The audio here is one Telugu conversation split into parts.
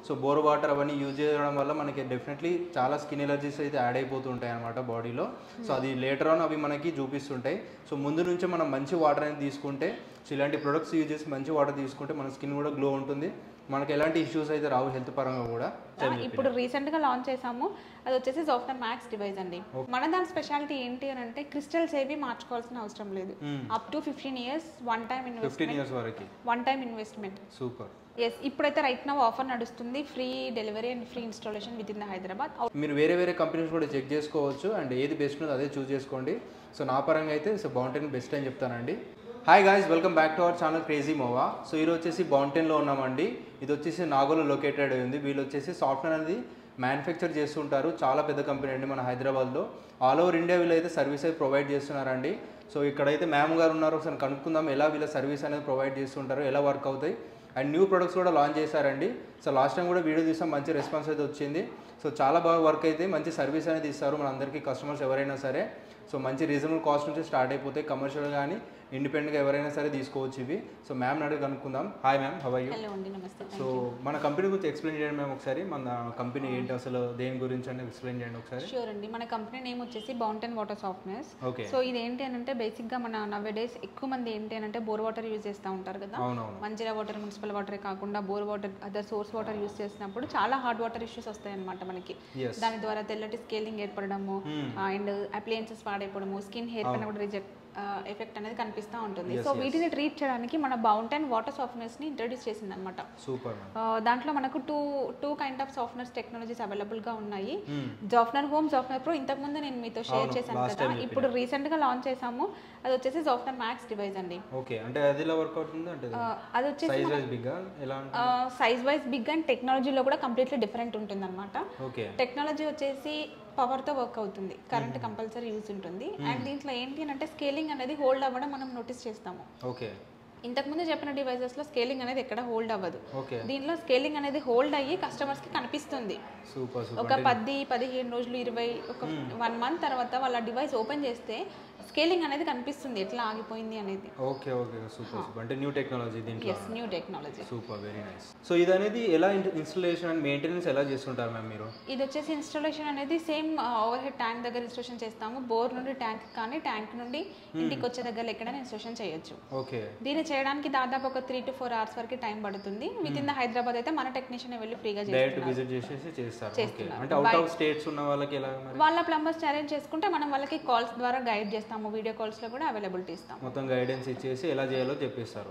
సో బోర్ వాటర్ అవన్నీ యూజ్ చేయడం వల్ల మనకి డెఫినెట్లీ చాలా స్కిన్ ఎలర్జీస్ అయితే యాడ్ అయిపోతుంటాయి అనమాట బాడీలో. సో అది లేటర్ ఆన్ అవి మనకి చూపిస్తుంటాయి. సో ముందు నుంచే మనం మంచి వాటర్ అనేది తీసుకుంటే, సో ఇలాంటి ప్రొడక్ట్స్ యూజ్ చేసి మంచి వాటర్ తీసుకుంటే మన స్కిన్ కూడా గ్లో ఉంటుంది, మనకి ఎలాంటి ఇష్యూస్ అయితే రావు హెల్త్ పరంగా కూడా. ఇప్పుడు రీసెంట్ గా లాంచ్ చేసాము, అది వచ్చేసి జాఫ్టర్ మ్యాక్స్ డివైస్ అండి. మన దాని స్పెషాలిటీ ఏంటి అని అంటే క్రిస్టల్స్ ఏవి మార్చుకోవాల్సిన అవసరం లేదు. Up to 15 years one time investment. Super. Yes, ఇప్పుడైతే రైట్ నౌ ఆఫర్ నడుస్తుంది, free delivery and free installation within the Hyderabad. మీరు వేరే కంపెనీస్ కూడా చెక్ చేసుకోవచ్చు అండ్ ఏది బెస్ట్ ఉందో అదే చూస్ చేసుకోండి. సో నా పరంగా అయితే సో బౌంటైన్ బెస్ట్ అని చెప్తానండి. Hi guys, welcome back to our channel crazy మోవా. So ఈరోజు వచ్చేసి బౌంటైన్లో ఉన్నామండి. ఇది వచ్చేసి నాగోలో లొకేటెడ్ ఉంది. వీళ్ళు వచ్చేసి సాఫ్ట్వేర్ అనేది మ్యానుఫ్యాక్చర్ చేస్తుంటారు. చాలా పెద్ద కంపెనీ అండి మన హైదరాబాద్లో. ఆల్ ఓవర్ ఇండియా వీళ్ళు అయితే సర్వీస్ అయితే ప్రొవైడ్ చేస్తున్నారండి. సో ఇక్కడైతే మ్యామ్ గారు ఉన్నారు, ఒకసారి కనుక్కుందాం ఎలా వీళ్ళ సర్వీస్ అనేది ప్రొవైడ్ చేస్తుంటారు, ఎలా వర్క్ అవుతాయి. అండ్ న్యూ ప్రొడక్ట్స్ కూడా లాంచ్ చేశారండి. సో లాస్ట్ టైం కూడా వీడియో తీసాం, మంచి రెస్పాన్స్ అయితే వచ్చింది. సో చాలా బాగా వర్క్ అయితే మంచి సర్వీస్ అనేది ఇస్తారు మన అందరికీ, కస్టమర్స్ ఎవరైనా సరే. సో మంచి రీజనబుల్ కాస్ట్ నుంచి స్టార్ట్ అయిపోతాయి. కమర్షియల్ కానీ ఇండిపెండెంట్గా ఎవరైనా సరే తీసుకోవచ్చు ఇవి. సో మ్యామ్ అడిగి కనుక్కుందాం. Hi ma'am, how are you? Hello అండి, నమస్తే. సో మన కంపెనీ గురించి ఎక్స్ప్లెయిన్ చేయండి మ్యామ్ ఒకసారి. మన కంపెనీ ఏంటి, అసలు దేని గురించి అని ఎక్స్ప్లెయిన్ చేయండి ఒకసారి. షూర్ అండి. మన కంపెనీ నేమ్ వచ్చేసి బౌంటైన్ వాటర్ సాఫ్ట్నెస్. ఓకే. సో ఇది ఏంటి అని అంటే బేసిక్గా మన నవ్వేడేస్ ఎక్కువ మంది ఏంటి అని అంటే బోర్ వాటర్ యూజ్ చేస్తూ ఉంటారు కదా. మంచిగా వాటర్, మున్సిపల్ వాటరే కాకుండా bore water, other source water use చేసినప్పుడు చాలా హార్డ్ వాటర్ ఇష్యూస్ వస్తాయి అనమాట మనకి. దాని ద్వారా తెల్లటి స్కేలింగ్ ఏర్పడము అండ్ అప్లయన్సెస్ పాడైపోవడము, స్కిన్ హెయిర్ పైన కూడా ఎఫెక్ట్ అనేది కనిపిస్తూ ఉంటుంది. సో వీటిని ట్రీట్ చేయడానికి మన బౌంటైన్ వాటర్ సాఫ్ట్నెస్ ని ఇంట్రడ్యూస్ చేసింది అనమాట. దాంట్లో మనకు two kind of softness technologies available గా ఉన్నాయి. జాఫ్నర్ హోమ్, జాఫ్నర్ ప్రో ఇంతకు ముందు నేను మీతో షేర్ చేశాను కదా. ఇప్పుడు రీసెంట్ గా లాంచ్ చేసాము, అది వచ్చేసి జాఫ్నర్ మ్యాక్స్ డివైస్ అండి. అది వచ్చేసి సైజ్ వైజ్ బిగ్ అండ్ టెక్నాలజీలో కూడా కంప్లీట్లీ డిఫరెంట్ ఉంటుంది అనమాట. టెక్నాలజీ వచ్చేసి పవర్ తో వర్క్ అవుతుంది, కరెంట్ కంపల్సరీ యూజ్ ఉంటుంది. అండ్ దీంట్లో ఏంటి అంటే స్కేలింగ్ అనేది హోల్డ్ అవ్వడం మనం నోటీస్ చేస్తాము. ఇంతకు ముందు చెప్పిన డివైసెస్ లో స్కేలింగ్ అనేది ఎక్కడ హోల్డ్ అవ్వదు. దీనిలో స్కేలింగ్ అనేది హోల్డ్ అయ్యి కస్టమర్స్ కి కనిపిస్తుంది. ఒక 10-15 రోజులు, 20, ఒక 1 month తర్వాత వాళ్ళ డివైస్ ఓపెన్ చేస్తే స్కేలింగ్ అనేది కనిపిస్తుంది, ఎట్లా ఆగిపోయింది అనేది. Okay okay, super. అంటే న్యూ టెక్నాలజీ దీంట్లో. yes, new technology. Super, very nice. So ఇది అనేది ఎలా ఇన్స్టాలేషన్ అండ్ మెయింటెనెన్స్ ఎలా చేస్తుంటారు మ్యామ్ మీరు? ఇది వచ్చేసి ఇన్స్టాలేషన్ అనేది సేమ్ ఓవర్ హెడ్ ట్యాంక్ దగ్గర ఇన్స్టాలేషన్ చేస్తాము. బోర్ నుండి ట్యాంక్ కానీ ట్యాంక్ నుండి ఇంటికి వచ్చే దగ్గర ఎక్కడైనా ఇన్స్టాలేషన్ చేయొచ్చు. ఓకే. దీన్ని చేయడానికి దాదాపు ఒక 3 to 4 hours వరకు టైం పడుతుంది. విత్ ఇన్ ద హైదరాబాద్ అయితే మన టెక్నీషియన్ వెళ్ళి ఫ్రీగా చేస్తారు. అంటే అవుట్ ఆఫ్ స్టేట్స్ ఉన్న వాళ్ళకి ఎలా మరి? వాళ్ళ ప్లంబర్స్ అరేంజ్ చేసుకుంటే మనం వాళ్ళకి కాల్స్ ద్వారా గైడ్ చేస్తాము, వీడియో కాల్స్ లో కూడా అవైలబిలిటీ ఇస్తాం. మొత్తం గైడెన్స్ ఇచ్చేసి ఎలా చేయాలో చెప్పేస్తారు.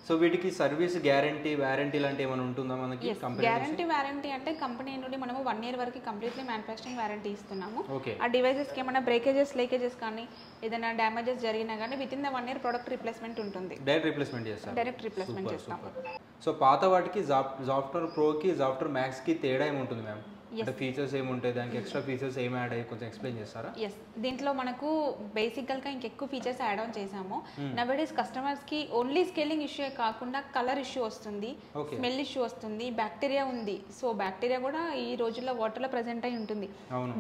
సో వీటికి సర్వీస్ గ్యారంటీ, వారంటీ లాంటి ఏమైనా ఉంటుందా మనకి? గ్యారంటీ వారంటీ అంటే కంపెనీ నుండి మనము 1 year వరకు కంప్లీట్లీ మ్యానుఫ్యాక్చరింగ్ వారంటీ ఇస్తున్నాము. ఆ డివైసెస్ కి ఏమైనా బ్రేకేజెస్, లీకేజెస్ కానీ ఏదైనా డ్యామేజెస్ జరిగినా కానీ with in the 1 year product replacement ఉంటుంది. డైరెక్ట్ రీప్లేస్మెంట్ చేస్తాము. సో పాత వాటికి జాఫ్టర్ ప్రోకి, జాఫ్టర్ మ్యాక్స్ కి తేడా ఏముంటుంది మ్యామ్? అంటే ఫీచర్స్ ఏముంటాయి, దానికి ఎక్స్ట్రా ఫీచర్స్ ఏమి యాడ్ అయ్యి కొంచెం ఎక్స్ప్లెయిన్ చేస్తారా? దీంట్లో మనకు బేసికల్గా ఇంకెక్కువ ఫీచర్స్ యాడ్ ఆన్ చేసాము. నవేడేస్ కస్టమర్స్ కి ఓన్లీ స్కేలింగ్ ఇష్యూ కాకుండా కలర్ ఇష్యూ వస్తుంది, స్మెల్ ఇష్యూ వస్తుంది, బ్యాక్టీరియా ఉంది. సో బ్యాక్టీరియా కూడా ఈ రోజుల్లో వాటర్ లో ప్రెసెంట్ అయి ఉంటుంది.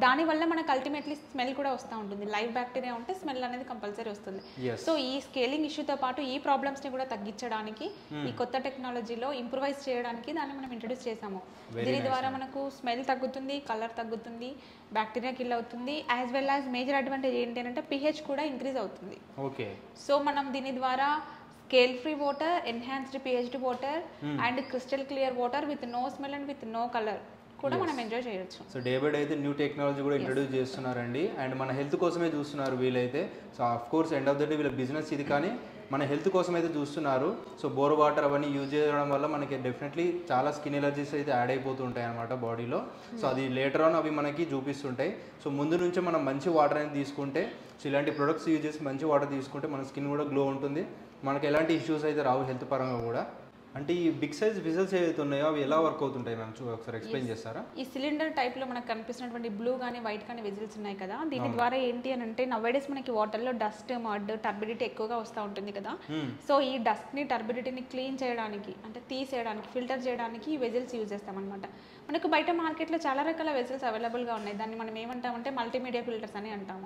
దాని వల్ల మనకు అల్టిమేట్లీ స్మెల్ కూడా వస్తూ ఉంటుంది. లైవ్ బ్యాక్టీరియా ఉంటే స్మెల్ అనేది కంపల్సరీ వస్తుంది. సో ఈ స్కేలింగ్ ఇష్యూతో పాటు ఈ ప్రాబ్లమ్స్ ని కూడా తగ్గించడానికి ఈ కొత్త టెక్నాలజీలో ఇంప్రూవైజ్ చేయడానికి దాన్ని మనం ఇంట్రడ్యూస్ చేసాము. దీని ద్వారా మనకు స్మెల్ తగ్గుతుంది, కలర్ తగ్గుతుంది, బ్యాక్టీరియా కిల్ అవుతుంది. As well as major advantage ఏంటి అంటే pH కూడా ఇంక్రీజ్ అవుతుంది. సో మనం దీని ద్వారా scale free water, enhanced pH water and crystal clear water with no smell and with no colour కూడా మనం ఎంజాయ్ చేయొచ్చు. సో డే బై డే అయితే న్యూ టెక్నాలజీ కూడా ఇంట్రడ్యూస్ చేస్తున్నారండి. అండ్ మన హెల్త్ కోసమే చూస్తున్నారు వీళ్ళైతే. So of course end of the day వీళ్ళ బిజినెస్ ఇది, కానీ మన హెల్త్ కోసం అయితే చూస్తున్నారు. సో బోర్ వాటర్ అవన్నీ యూజ్ చేయడం వల్ల మనకి డెఫినెట్లీ చాలా స్కిన్ ఎలర్జీస్ అయితే యాడ్ అయిపోతుంటాయి అనమాట బాడీలో. సో అది లేటర్ ఆన్ అవి మనకి చూపిస్తుంటాయి. సో ముందు నుంచే మనం మంచి వాటర్ అనేది తీసుకుంటే, సో ఇలాంటి ప్రొడక్ట్స్ యూజ్ చేసి మంచి వాటర్ తీసుకుంటే మన స్కిన్ కూడా గ్లో ఉంటుంది, మనకి ఎలాంటి ఇష్యూస్ అయితే రావు హెల్త్ పరంగా కూడా. అంటే ఈ బిగ్ సైజ్ విజిల్స్ ఏవైతే ఉన్నాయో అవి ఎలా వర్క్ అవుతుంటాయి మ్యామ్, ఒకసారి ఎక్స్ప్లెయిన్ చేస్తారా? ఈ సిలిండర్ టైప్ లో మనకు కనిపిస్తున్నటువంటి బ్లూ కానీ వైట్ కానీ విజిల్స్ ఉన్నాయి కదా, దీని ద్వారా ఏంటి అని అంటే నవ్వేడేస్ మనకి వాటర్ లో డస్ట్, మడ్, టర్బిడిటీ ఎక్కువగా వస్తూ ఉంటుంది కదా. సో ఈ డస్ట్ ని, టర్బిడిటీని క్లీన్ చేయడానికి, అంటే తీసేయడానికి, ఫిల్టర్ చేయడానికి ఈ వెజిల్స్ యూజ్ చేస్తాం అనమాట. మనకు బయట మార్కెట్లో చాలా రకాల వెజిల్స్ అవైలబుల్గా ఉన్నాయి. దాన్ని మనం ఏమంటామంటే మల్టీమీడియా ఫిల్టర్స్ అని అంటాము.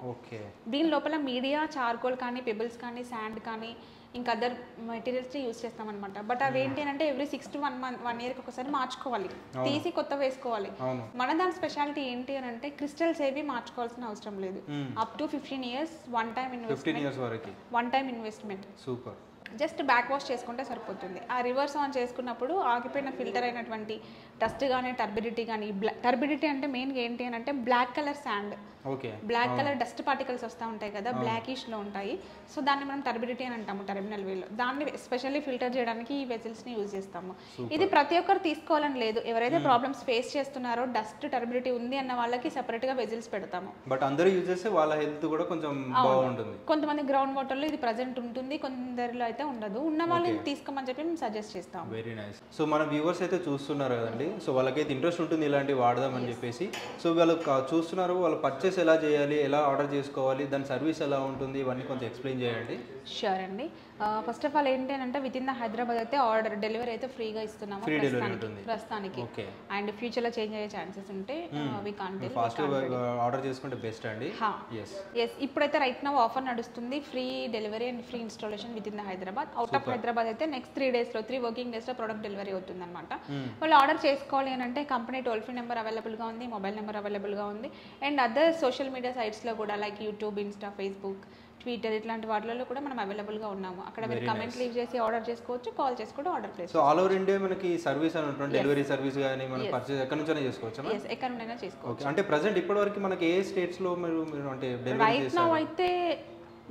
దీని లోపల మీడియా, చార్కోల్ కానీ, పెబుల్స్ కానీ, శాండ్ కానీ, ఇంకా అదర్ మెటీరియల్స్ యూస్ చేస్తాం అనమాట. బట్ అవి ఏంటి అంటే ఎవ్రీ 6 to 1 yearకి ఒకసారి మార్చుకోవాలి, తీసి కొత్త వేసుకోవాలి. మన దాని స్పెషాలిటీ ఏంటి అని అంటే క్రిస్టల్స్ ఏవి మార్చుకోవాల్సిన అవసరం లేదు. Up to 15 years one time investment. Super. Just back wash చేసుకుంటే సరిపోతుంది. ఆ రివర్స్ ఆన్ చేసుకున్నప్పుడు ఆగిపోయిన ఫిల్టర్ అయినటువంటి డస్ట్ కానీ టర్బిడిటీ కానీ, టర్బిడిటీ అంటే మెయిన్గా ఏంటి అని అంటే black colour sand, black colour dust particles వస్తూ ఉంటాయి కదా, బ్లాకిష్లో ఉంటాయి. సో దాన్ని మనం టర్బిడిటీ అని అంటాము టెర్మినల్ వేలో. దాన్ని స్పెషల్లీ ఫిల్టర్ చేయడానికి ఈ వెజిల్స్ని యూజ్ చేస్తాము. ఇది ప్రతి ఒక్కరు తీసుకోవాలని లేదు. ఎవరైతే ప్రాబ్లమ్స్ ఫేస్ చేస్తున్నారో డస్ట్ టర్బిడిటీ ఉంది అన్న వాళ్ళకి సెపరేట్గా వెజిల్స్ పెడతాము. బట్ అందరూ యూజ్ చేస్తే వాళ్ళ హెల్త్ కూడా కొంచెం బాగుంటుంది. కొంతమంది గ్రౌండ్ వాటర్లో ఇది ప్రజెంట్ ఉంటుంది, కొందరిలో అయితే ఉండదు. ఉన్న వాళ్ళు తీసుకోమని చెప్పి మేము సజెస్ట్ చేస్తాం. Very nice. సో మన వ్యూవర్స్ అయితే చూస్తున్నారు కదండి, సో వాళ్ళకైతే ఇంట్రెస్ట్ ఉంటుంది ఇలాంటివి వాడదామని చెప్పేసి. సో వాళ్ళు చూస్తున్నారు, వాళ్ళు పర్చేస్ ఎలా చేయాలి, ఎలా ఆర్డర్ చేసుకోవాలి, దాని సర్వీస్ ఎలా ఉంటుంది, ఇవన్నీ కొంచెం ఎక్స్ప్లెయిన్ చేయండి. షూర్ అండి. ఫస్ట్ ఆఫ్ ఆల్ ఏంటి అంటే విత్ ఇన్ ద హైదరాబాద్ అయితే ఆర్డర్ డెలివరీ అయితే ఫ్రీగా ఇస్తున్నాము ప్రస్తుతానికి. అండ్ ఫ్యూచర్లో చేంజ్ అయ్యే ఛాన్సెస్ ఉంటే ఆర్డర్ చేసుకుంటే బెస్ట్ అండి. ఎస్, ఇప్పుడైతే రైట్ నౌ ఆఫర్ నడుస్తుంది, free delivery and free installation within the Hyderabad. Out of Hyderabad అయితే నెక్స్ట్ 3 working daysలో ప్రొడక్ట్ డెలివరీ అవుతుంది అనమాట. వాళ్ళు ఆర్డర్ చేసుకోవాలి అని అంటే కంపెనీ టోల్ ఫ్రీ నెంబర్ అవైలబుల్గా ఉంది, మొబైల్ నెంబర్ అవైలబుల్గా ఉంది. అండ్ అదర్ సోషల్ మీడియా సైట్స్లో కూడా like YouTube, Insta, Facebook, Twitter ఇట్లాంటి వాటిలో కూడా మనం అవైలబుల్గా ఉన్నాము. అక్కడ మీరు కమెంట్ లీవ్ చేసి ఆర్డర్ చేసుకోవచ్చు, కాల్ చేసి కూడా order place. So all over India మనకి సర్వీస్ అని ఉంటుంది, డెలివరీ సర్వీస్ కానీ మనం పర్చేస్ ఎక్కడ నుంచైనా చేసుకోవచ్చు. yes, ఎక్కడ నుండైనా చేసుకోవచ్చు. అంటే ప్రెజెంట్ ఇప్పటివరకు మనకి ఏ స్టేట్స్ లో మీరు అంటే డెలివరీ చేస్తారు? రైట్ నౌ అయితే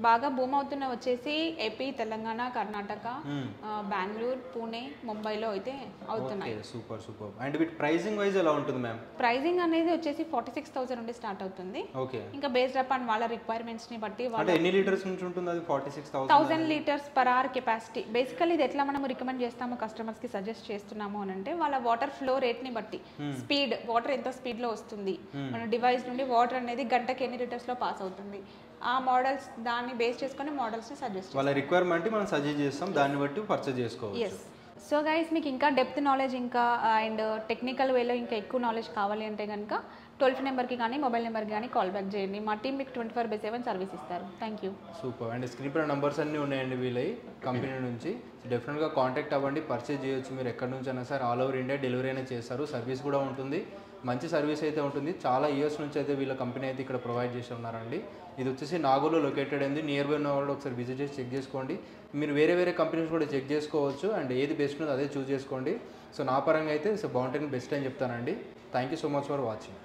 బాగా బూమ్ అవుతున్న వచ్చేసి ఏపీ, తెలంగాణ, కర్ణాటక, బెంగళూరు, పూణే, ముంబైలో అయితే అవుతున్నాయి. Super super. అండ్ వీటి ప్రైసింగ్ వైజ్ ఎలా ఉంటుంది మ్యామ్? ప్రైసింగ్ అనేది వచ్చేసి 46,000 నుండి స్టార్ట్ అవుతుంది. ఇంకా బేస్డ్ అపాన్ వాళ్ళ రిక్వైర్మెంట్స్ ని బట్టి. అంటే ఎన్ని లీటర్స్ నుంచి ఉంటుంది అది? 46,000 1000 litres per hour capacity. Basically ఇది ఎట్లా మనం రికమెండ్ చేస్తాము కస్టమర్స్ కి సజెస్ట్ చేస్తున్నాము అని అంటే వాళ్ళ వాటర్ ఫ్లో రేట్ ని బట్టి, స్పీడ్, వాటర్ ఎంత స్పీడ్ లో వస్తుంది, మన డివైస్ నుండి వాటర్ అనేది గంటకి ఎన్ని లీటర్స్ లో పాస్ అవుతుంది, ఆ మోడల్స్ దాన్ని బేస్ చేసుకొని మోడల్స్ని సజెస్ట్ వాళ్ళ రిక్వైర్మెంట్ మనం సజెస్ట్ చేస్తాం, దాన్ని బట్టి పర్చేజ్ చేసుకోవచ్చు. ఎస్. సో గైస్, మీకు ఇంకా డెప్త్ నాలెడ్జ్ ఇంకా అండ్ టెక్నికల్ వేలో ఇంకా ఎక్కువ నాలెడ్జ్ కావాలి అంటే కనుక టోల్ ఫ్రీ నెంబర్కి కానీ మొబైల్ నెంబర్కి కానీ కాల్ బ్యాక్ చేయండి. మా టీం మీకు 24/7 సర్వీస్ ఇస్తారు. Thank you. Super. And screen పై నంబర్స్ అన్నీ ఉన్నాయండి వీళ్ళై కంపెనీ నుంచి. డెఫినెట్గా కాంటాక్ట్ అవ్వండి, పర్చేజ్ చేయొచ్చు. మీరు ఎక్కడి నుంచి అయినా సరే ఆల్ ఓవర్ ఇండియా డెలివరీ అయినా చేస్తారు, సర్వీస్ కూడా ఉంటుంది, మంచి సర్వీస్ అయితే ఉంటుంది. చాలా ఇయర్స్ నుంచి అయితే వీళ్ళ కంపెనీ అయితే ఇక్కడ ప్రొవైడ్ చేసి ఉన్నారండి. ఇది వచ్చేసి నాగోలో లొకేటెడ్ అయింది. నియర్ బై ఉన్న వాళ్ళు ఒకసారి విజిట్ చేసి చెక్ చేసుకోండి. మీరు వేరే కంపెనీస్ కూడా చెక్ చేసుకోవచ్చు, అండ్ ఏది బెస్ట్ ఉందో అదే చూస్ చేసుకోండి. సో నా పరంగా అయితే బౌంటైన్ బెస్ట్ అని చెప్తానండి. Thank you so much for watching.